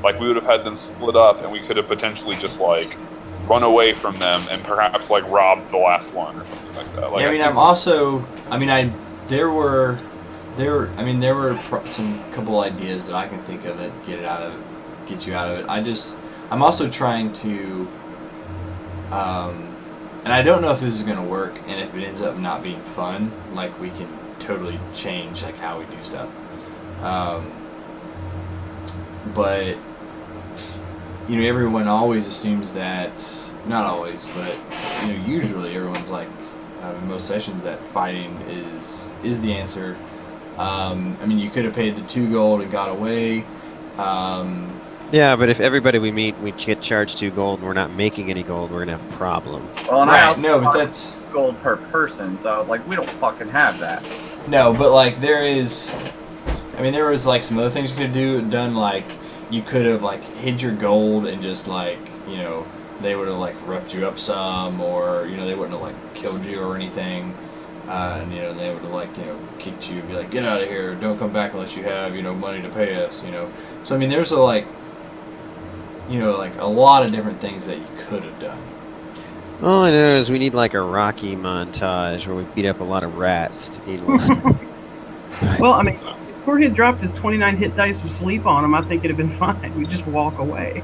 like we would have had them split up, and we could have potentially just like run away from them and perhaps like rob the last one or something like that. Like, yeah, I mean, I'm also, I mean, there were some couple ideas that I can think of that get you out of it. I'm also trying to, and I don't know if this is gonna work, and if it ends up not being fun, like we can totally change like how we do stuff. But you know, everyone always assumes that, not always, but you know, usually everyone's like, in most sessions, that fighting is the answer. I mean, you could have paid the 2 gold and got away. Yeah, but if everybody we meet, we get charged 2 gold, and we're not making any gold, we're gonna have a problem. Well, and Right, I also no, but thought that's... gold per person, so I was like, we don't fucking have that. No, but like there is, I mean, there was like some other things you could have done, like you could have like hid your gold and just like, you know, they would have like roughed you up some, or you know, they wouldn't have like killed you or anything, and you know, they would have like, you know, kicked you and be like, get out of here, don't come back unless you have, you know, money to pay us, you know. So I mean, there's a like, you know, like a lot of different things that you could have done. All I know is we need like a Rocky montage where we beat up a lot of rats to need one. Well, I mean, if Corey had dropped his 29 hit dice of sleep on him, I think it'd have been fine. We'd just walk away.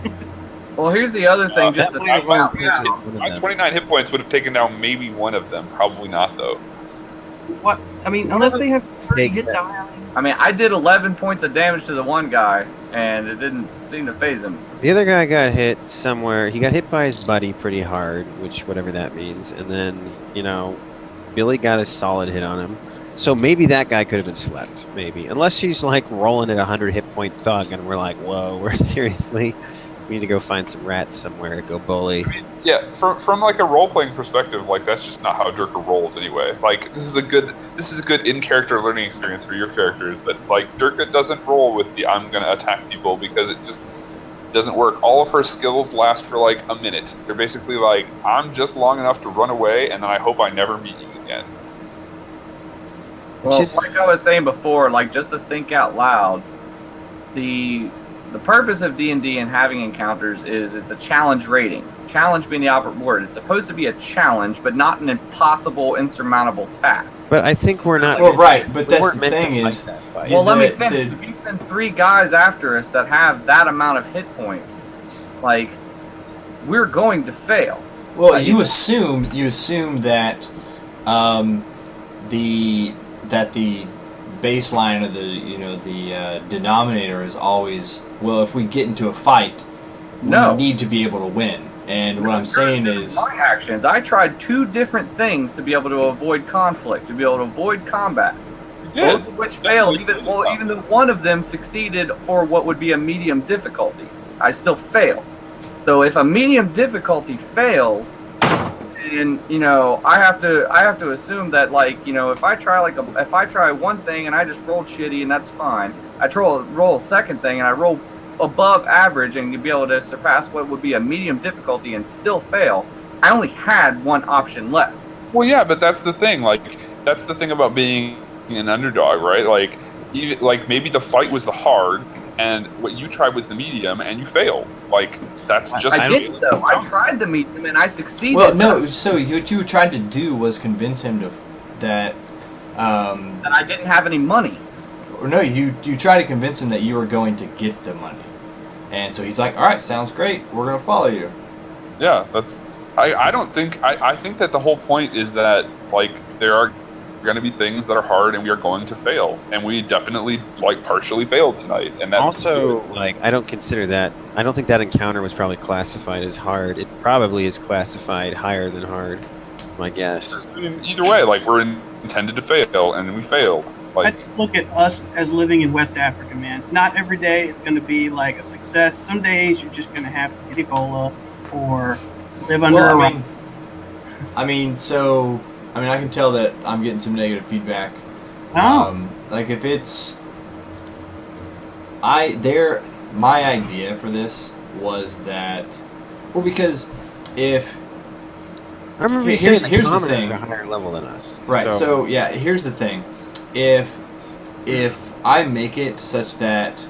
Well, here's the other thing, just to think about. my 29 hit points would have taken down maybe one of them. Probably not, though. What? I mean, unless they have 30 hit down. I mean, I did 11 points of damage to the one guy, and it didn't seem to phase him. The other guy got hit somewhere. He got hit by his buddy pretty hard, which whatever that means. And then, you know, Billy got a solid hit on him. So maybe that guy could have been slept, maybe. Unless she's like rolling at 100 hit point thug, and we're like, whoa, we're seriously, we need to go find some rats somewhere to go bully. I mean, yeah, from like a role playing perspective, like that's just not how Durka rolls anyway. Like this is a good in character learning experience for your characters. That like Durka doesn't roll with the I'm gonna attack people, because it just doesn't work. All of her skills last for like a minute. They're basically like, I'm just long enough to run away, and then I hope I never meet you again. Well, like I was saying before, like just to think out loud, the purpose of D&D and having encounters is it's a challenge rating. Challenge being the operative word. It's supposed to be a challenge, but not an impossible, insurmountable task. But I think we're not. Well, right, but that's the thing is... Well, let me finish. If you send 3 guys after us that have that amount of hit points, like, we're going to fail. Well, you assume that the baseline of the denominator is always, well, if we get into a fight, we need to be able to win. And what I'm saying is, my actions. I tried 2 different things to be able to avoid conflict, to be able to avoid combat. Both of which failed. Even though one of them succeeded for what would be a medium difficulty, I still failed. So if a medium difficulty fails, and you know, I have to assume that, like, you know, if I try one thing and I just rolled shitty and that's fine, I roll a second thing and I roll above average and you'd be able to surpass what would be a medium difficulty and still fail, I only had one option left. Well, yeah, but that's the thing. Like, that's the thing about being an underdog, right? Like, even, like maybe the fight was the hard, and what you tried was the medium, and you failed. Like, that's just... I didn't, though. I tried the medium, and I succeeded. Well, no, so what you tried to do was convince him that I didn't have any money. Or no, you tried to convince him that you were going to get the money. And so he's like, all right, sounds great. We're going to follow you. Yeah, that's... I don't think... I think that the whole point is that, like, there are going to be things that are hard and we are going to fail, and we definitely like partially failed tonight, and that's also like, I don't consider that, I don't think that encounter was probably classified as hard. It probably is classified higher than hard, is my guess. I mean, either way, like, we're intended to fail and we failed. Like, I look at us as living in West Africa, man. Not every day is going to be like a success. Some days you're just going to have to get Ebola or live under a rock. I mean, I can tell that I'm getting some negative feedback. Oh. Like, if it's... My idea for this was that... Well, because if... I remember here's the thing. At a higher level than us. Right, so yeah, here's the thing. If I make it such that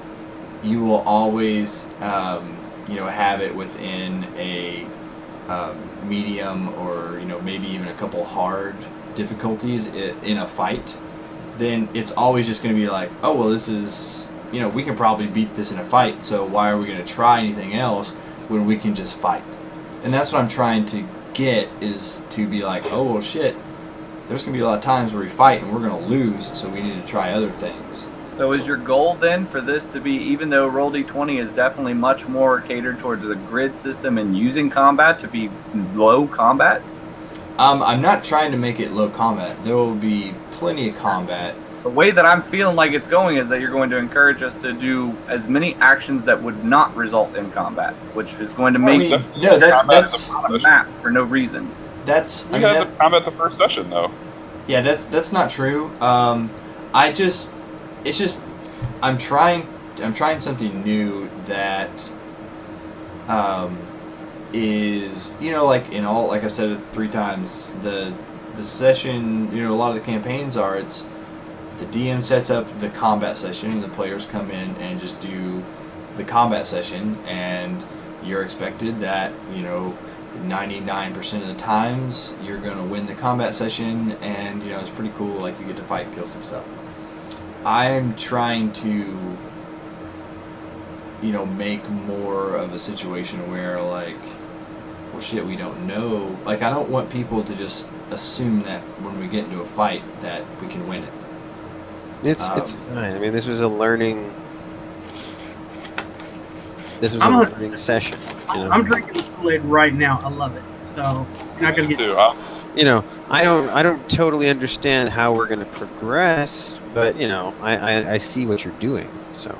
you will always, have it within a medium or maybe even a couple hard difficulties in a fight, then it's always just going to be like, oh well, this is we can probably beat this in a fight, so why are we going to try anything else when we can just fight? And that's what I'm trying to get, is to be like, oh well shit, there's going to be a lot of times where we fight and we're going to lose, so we need to try other things. So is your goal then for this to be, even though Roll D20 is definitely much more catered towards the grid system and using combat, to be low combat? I'm not trying to make it low combat. There will be plenty of combat. The way that I'm feeling like it's going is that you're going to encourage us to do as many actions that would not result in combat, which is going to make that's maps for no reason. That's we had the combat the first session though. Yeah, that's not true. It's just I'm trying something new that is like in all, like I said it 3 times, the session, a lot of the campaigns are, it's the DM sets up the combat session and the players come in and just do the combat session, and you're expected that 99% of the times you're going to win the combat session, and it's pretty cool, like you get to fight and kill some stuff. I'm trying to make more of a situation where, like, well shit, we don't know, like I don't want people to just assume that when we get into a fight that we can win it. It's fine. I mean, this was a learning session. I'm drinking the Kool-Aid right now. I love it. So you're not gonna get. I don't totally understand how we're gonna progress, but I see what you're doing. So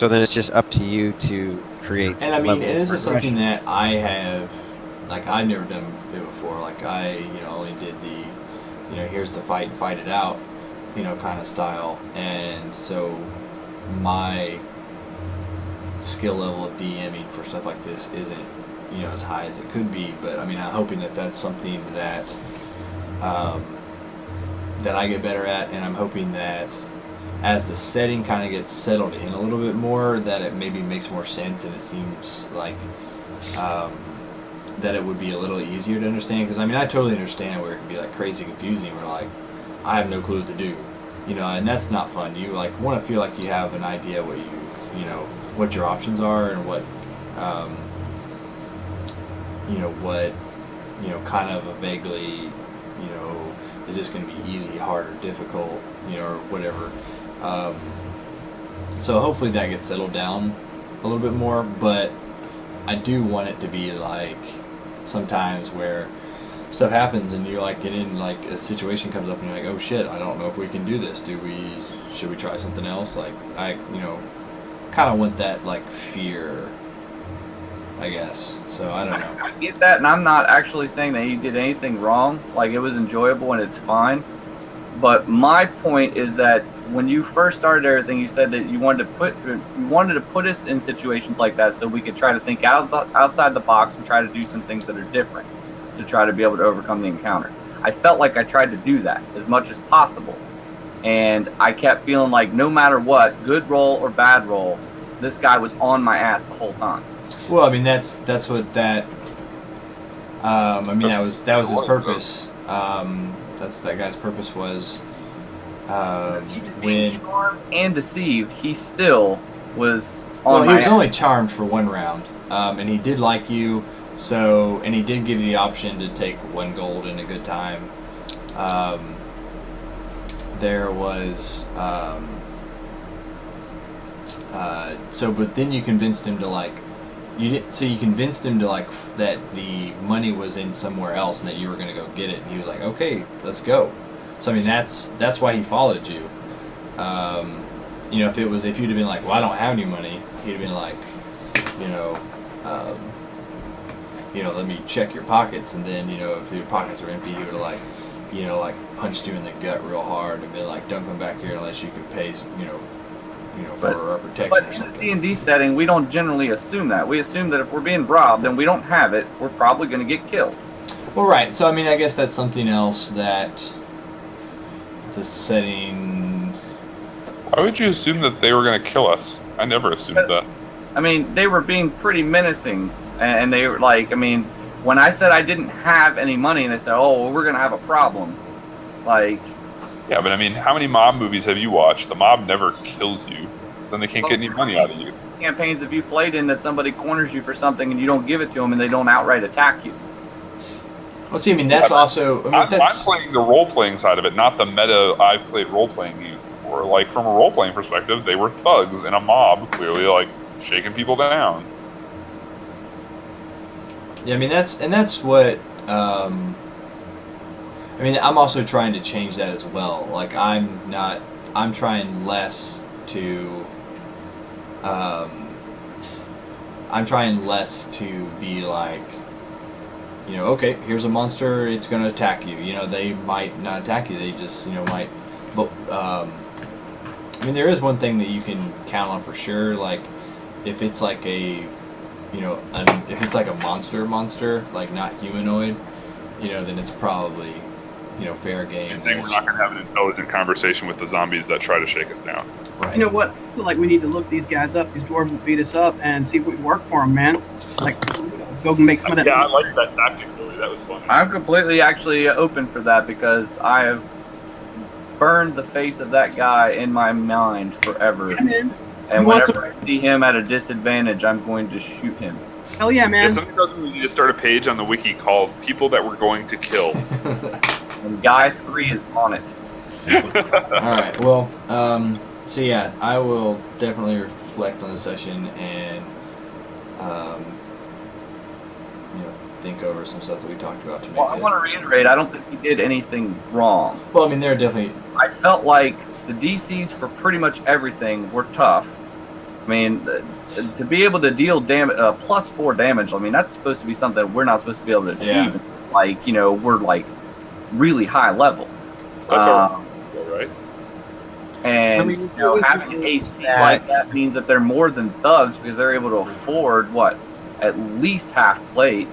then it's just up to you to create. And I mean, this is something that I have, like, I've never done it before. Like I only did the here's the fight it out kind of style, and so my skill level of DMing for stuff like this isn't as high as it could be, but I mean, I'm hoping that that's something that that I get better at, and I'm hoping that as the setting kind of gets settled in a little bit more, that it maybe makes more sense, and it seems like that it would be a little easier to understand, because I mean, I totally understand where it can be like crazy confusing, where like I have no clue what to do, and that's not fun. You like want to feel like you have an idea what what your options are, and what kind of a vaguely is this going to be easy, hard, or difficult, or whatever. So hopefully that gets settled down a little bit more, but I do want it to be like sometimes where stuff happens and you're like getting, like, a situation comes up and you're like, oh shit, I don't know if we can do this. Should we try something else? Like, I kind of want that, like, fear, I guess. So I don't know. I get that, and I'm not actually saying that you did anything wrong. Like, it was enjoyable and it's fine. But my point is that when you first started everything, you said that you wanted to put us in situations like that so we could try to think outside the box and try to do some things that are different to try to be able to overcome the encounter. I felt like I tried to do that as much as possible, and I kept feeling like no matter what, good roll or bad roll, this guy was on my ass the whole time. Well, I mean, that's what that. I mean, that was his purpose. That's what that guy's purpose was. When charmed and deceived, he still was on. Well, he was only charmed for 1 round, and he did like you. So, and he did give you the option to take 1 gold in a good time. There was but then you convinced him to, like, you convinced him to, like, that the money was in somewhere else and that you were gonna go get it, and he was like, okay, let's go. So I mean, that's why he followed you. If you'd have been like, well, I don't have any money, he'd have been like, let me check your pockets, and then if your pockets are empty, he would have like punched you in the gut real hard and been like, don't come back here unless you can pay for our protection or something. But in the D&D setting, we don't generally assume that. We assume that if we're being robbed and we don't have it, we're probably going to get killed. Well, right. So I mean, I guess that's something else that the setting Why would you assume that they were going to kill us? I never assumed that. I mean, they were being pretty menacing, and they were like, I mean, when I said I didn't have any money, and they said, "Oh, well, we're gonna have a problem," like. Yeah, but I mean, how many mob movies have you watched? The mob never kills you, so then they can't get any money out of you. Campaigns have you played in that somebody corners you for something and you don't give it to them and they don't outright attack you? Well, see, I mean, that's also. I mean, I'm that's. playing the role-playing side of it, not the meta I've played role-playing game for. Like, from a role-playing perspective, they were thugs in a mob, clearly, like, shaking people down. Yeah, I mean, that's what. I mean, I'm also trying to change that as well. Like, I'm trying less to. I'm trying less to be like, you know, okay, here's a monster, it's going to attack you. You know, they might not attack you, they just, you know, might. But, I mean, there is one thing that you can count on for sure. Like, if it's like a, you know, if it's like a monster, like not humanoid, you know, then it's probably, you know, fair game. I think we're not going to have an intelligent conversation with the zombies that try to shake us down. Right. You know what? I feel like we need to look these guys up, these dwarves that beat us up, and see if we can work for them, man. Like, go make some of that. Yeah, I like that tactic, Billy. That was funny. I'm completely actually open for that because I have burned the face of that guy in my mind forever. Yeah, man. And You want whenever I see him at a disadvantage, I'm going to shoot him. Hell yeah, man. Yeah, something tells me we need to start a page on the wiki called "People That We're Going to Kill." And Guy 3 is on it. All right. Well, so yeah, I will definitely reflect on the session and, you know, think over some stuff that we talked about to make Well, I it. want to reiterate, I don't think he did anything wrong. Well, I mean, there are definitely. I felt like the DCs for pretty much everything were tough. I mean, to be able to deal plus 4 damage, I mean, that's supposed to be something we're not supposed to be able to achieve. Yeah. Like, you know, we're like really high level. That's all right. And I mean, you know, having an AC like that means that they're more than thugs because they're able to afford what, at least half plate.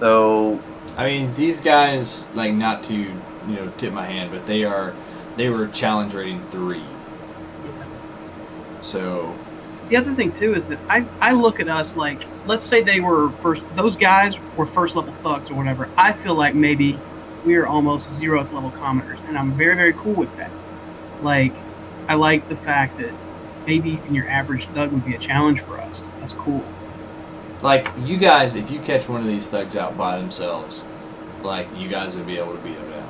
So I mean, these guys, like, not to, you know, tip my hand, but they were challenge rating 3. So. The other thing too is that I look at us like, let's say they were first, those guys were first level thugs or whatever. I feel like maybe we are almost 0th level commoners, and I'm very, very cool with that. Like, I like the fact that maybe even your average thug would be a challenge for us. That's cool. Like, you guys, if you catch one of these thugs out by themselves, like, you guys would be able to beat them down.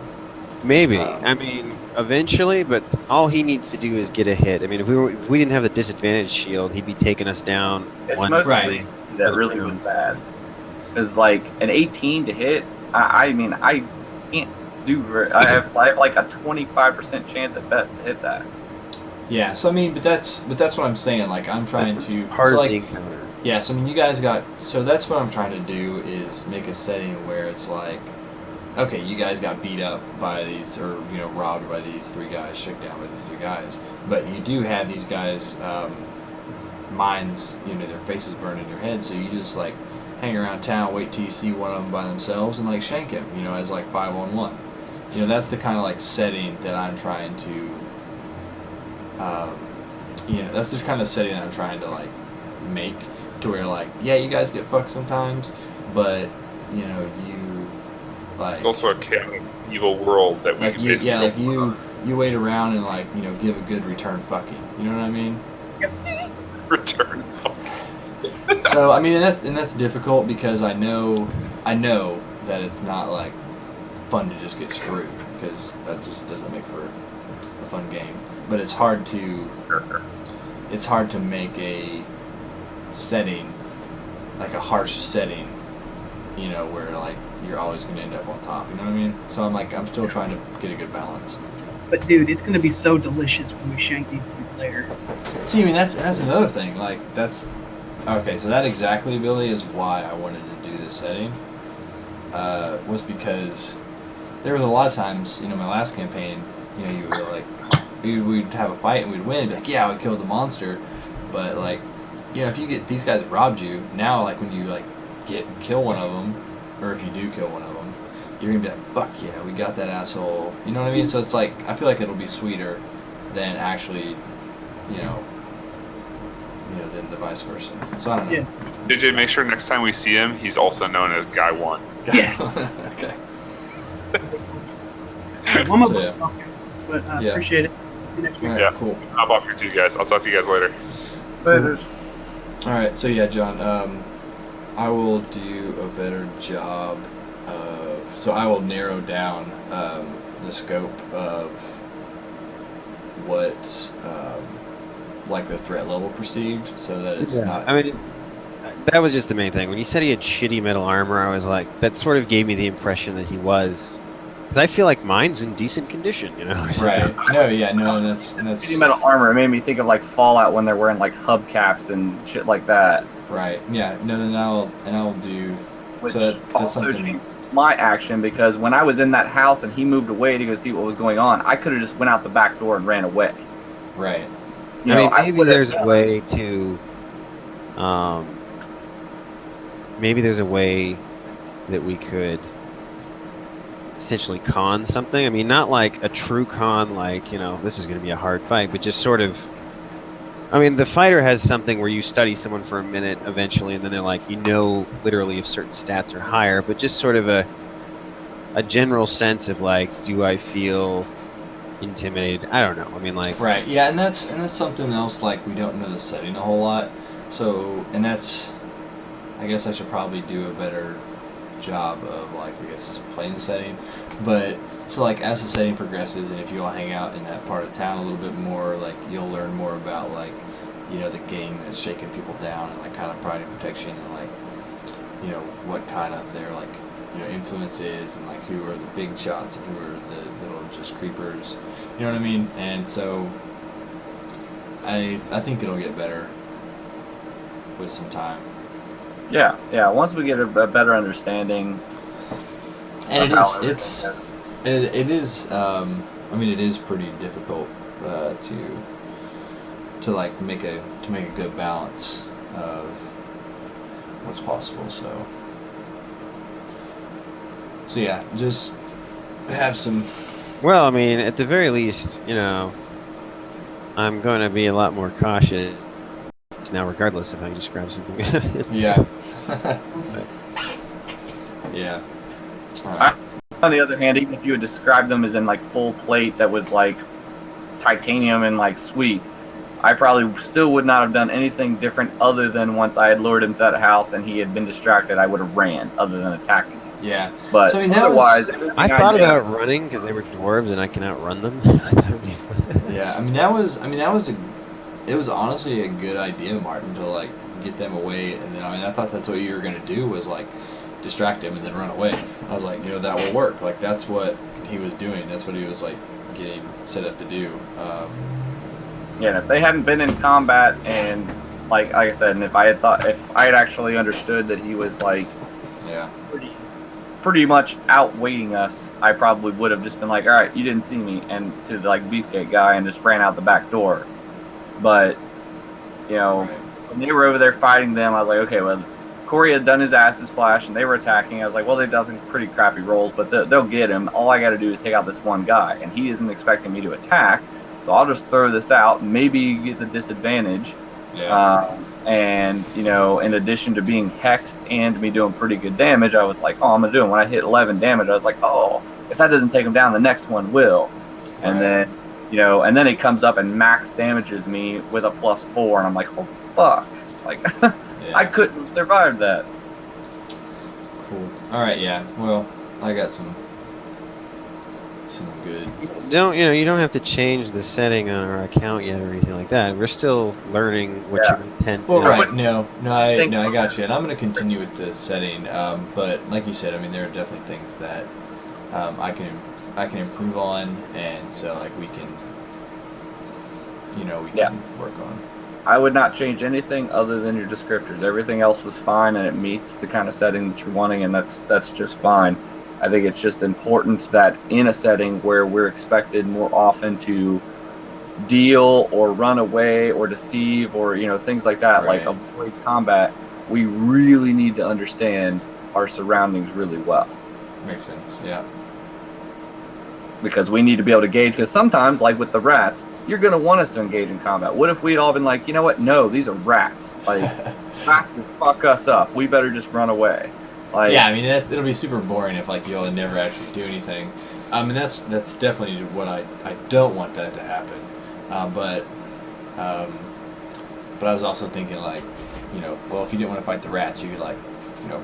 Maybe. I mean, eventually, but all he needs to do is get a hit. I mean, if we didn't have the disadvantage shield, he'd be taking us down. it's one mostly Right. that really was bad. Because like an 18 to hit, I mean, I can't do. I have like a 25% chance at best to hit that. Yeah, so I mean, but that's what I'm saying. Like, I'm trying to. Hard so, like, to encounter. yeah, so I mean, you guys got. So that's what I'm trying to do is make a setting where it's like, okay, you guys got beat up by these, or, you know, robbed by these 3 guys, shook down by these 3 guys, but you do have these guys' minds, you know, their faces burned in your head, so you just, like, hang around town, wait till you see one of them by themselves, and, like, shank him, you know, as, like, 5-on-1. You know, that's the kind of, like, setting that I'm trying to, you know, that's the kind of setting that I'm trying to, like, make to where, like, yeah, you guys get fucked sometimes, but, you know, you, like, It's also a chaotic, evil world that we like can you, basically yeah, like go you wait around and, like, you know, give a good return fucking. You know what I mean? for return. So I mean, and that's difficult because I know that it's not, like, fun to just get screwed, because that just doesn't make for a fun game. But it's hard to make a setting, like a harsh setting, you know, where, like, you're always going to end up on top. You know what I mean? So I'm still trying to get a good balance. But dude, it's gonna be so delicious when we shank these things later. See, I mean, that's another thing. Like, that's okay. So that exactly, Billy, is why I wanted to do this setting. Was because there was a lot of times, you know, my last campaign, you know, you were like, we'd have a fight and we'd win. Be like, yeah, we killed the monster. But, like, you know, if you get these guys robbed you now, like, when you, like, kill one of them, or if you do kill one of them, you're gonna be like, fuck yeah, we got that asshole. You know what I mean? So it's like, I feel like it'll be sweeter than actually than the vice versa. So I don't know. Yeah. JJ, make sure next time we see him, he's also known as Guy One. Yeah. Okay. One more So, yeah. book, but I Yeah. appreciate it. See you next week. All right, Yeah. cool. Hop off here too, guys. I'll talk to you guys later. Later. All right, so yeah, John, I will do a better job of. So I will narrow down the scope of what, like the threat level perceived, so that it's not. I mean, that was just the main thing. When you said he had shitty metal armor, I was like, that sort of gave me the impression that he was. Because I feel like mine's in decent condition, you know? Right. No, yeah, no, that's. Shitty metal armor. It made me think of like Fallout when they're wearing like hubcaps and shit like that. Right. Yeah. No. Then I'll do. Which So that's also something. changed my action, because when I was in that house and he moved away to go see what was going on, I could have just went out the back door and ran away. Right. You I know, mean, maybe would've- there's a way to. Maybe there's a way that we could essentially con something. I mean, not like a true con, like, you know, this is going to be a hard fight, but just sort of. I mean, the fighter has something where you study someone for a minute eventually, and then they're like, you know, literally if certain stats are higher, but just sort of a general sense of like, do I feel intimidated? I don't know. I mean, like, Right. Yeah, and that's something else. Like, we don't know the setting a whole lot, so and that's. I guess I should probably do a better job of, like, I guess, playing the setting. But so, like, as the setting progresses, and if you all hang out in that part of town a little bit more, like, you'll learn more about, like, you know, the gang that's shaking people down, and like kind of providing protection, and like, you know, what kind of their, like, you know, influence is, and like who are the big shots and who are the little just creepers. You know what I mean? And so I think it'll get better with some time. Yeah. Once we get a better understanding, And of it how is, everything it's, is. it is, I mean, it is pretty difficult to like make a good balance of what's possible. So yeah, just have some. well, I mean, at the very least, you know, I'm going to be a lot more cautious now, regardless of how you describe something. Yeah. Yeah. All right. on the other hand, even if you had described them as in like full plate that was like titanium and like sweet, I probably still would not have done anything different other than once I had lured him to that house and he had been distracted, I would have ran other than attacking him. Yeah. But So, I mean, that otherwise, was- everything I thought did- about running because they were dwarves and I can outrun them. I thought it'd be fun. Yeah, it was honestly a good idea, Martin, to like get them away, and then I thought that's what you were gonna do, was like distract him and then run away. I was like, you know, that will work. Like, that's what he was doing. That's what he was like getting set up to do. Yeah, and if they hadn't been in combat and like I said, and if I had actually understood that he was like Yeah. pretty much outweighing us, I probably would have just been like, all right, you didn't see me, and to the like beefcake guy, and just ran out the back door. But you know, Right. when they were over there fighting them, I was like, okay, well, Corey had done his acid splash, and they were attacking. I was like, well, they've done some pretty crappy rolls, but they'll get him. All I got to do is take out this one guy, and he isn't expecting me to attack, so I'll just throw this out, maybe get the disadvantage. Yeah. And, you know, in addition to being hexed and me doing pretty good damage, I was like, oh, I'm going to do it. When I hit 11 damage, I was like, oh, if that doesn't take him down, the next one will. And Right. then, you know, and then he comes up and max damages me with a +4, and I'm like, oh, fuck. Like, Yeah. I couldn't survive that. Cool. All right. Yeah. Well, I got some good. You don't have to change the setting on our account yet or anything like that. We're still learning what Yeah. your intent Well, is. right. No, I Think- got you, and I'm going to continue with the setting. But like you said, I mean, there are definitely things that I can improve on, and so like we can Yeah. work on. I would not change anything other than your descriptors. Everything else was fine, and it meets the kind of setting that you're wanting, and that's just fine. I think it's just important that in a setting where we're expected more often to deal or run away or deceive or things like that, like Right. avoid combat, we really need to understand our surroundings really well, Makes sense. Yeah. because we need to be able to gauge. Because sometimes, like with the rats, you're going to want us to engage in combat. What if we'd all been like, you know what? No, these are rats. Like, rats will fuck us up. We better just run away. Like, yeah, I mean, it'll be super boring if like you'll never actually do anything. I mean, that's definitely what I don't want that to happen. But I was also thinking like, you know, well, if you didn't want to fight the rats, you could like, you know,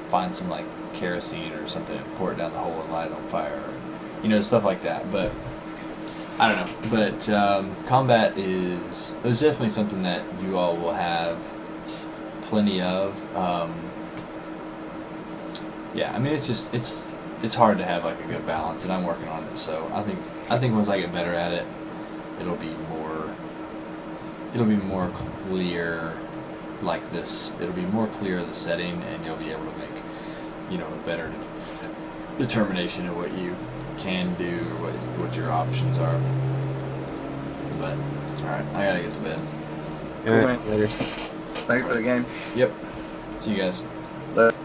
find some like kerosene or something and pour it down the hole and light it on fire, or, you know, stuff like that. But I don't know. But combat is definitely something that you all will have plenty of. Yeah, I mean, it's hard to have like a good balance, and I'm working on it. So I think once I get better at it, it'll be more clear, like this. It'll be more clear the setting, and you'll be able to make, you know, a better determination of what you can do, or what your options are. But all right, I gotta get to bed. All right, later. Thanks for the game. Yep. See you guys. Later.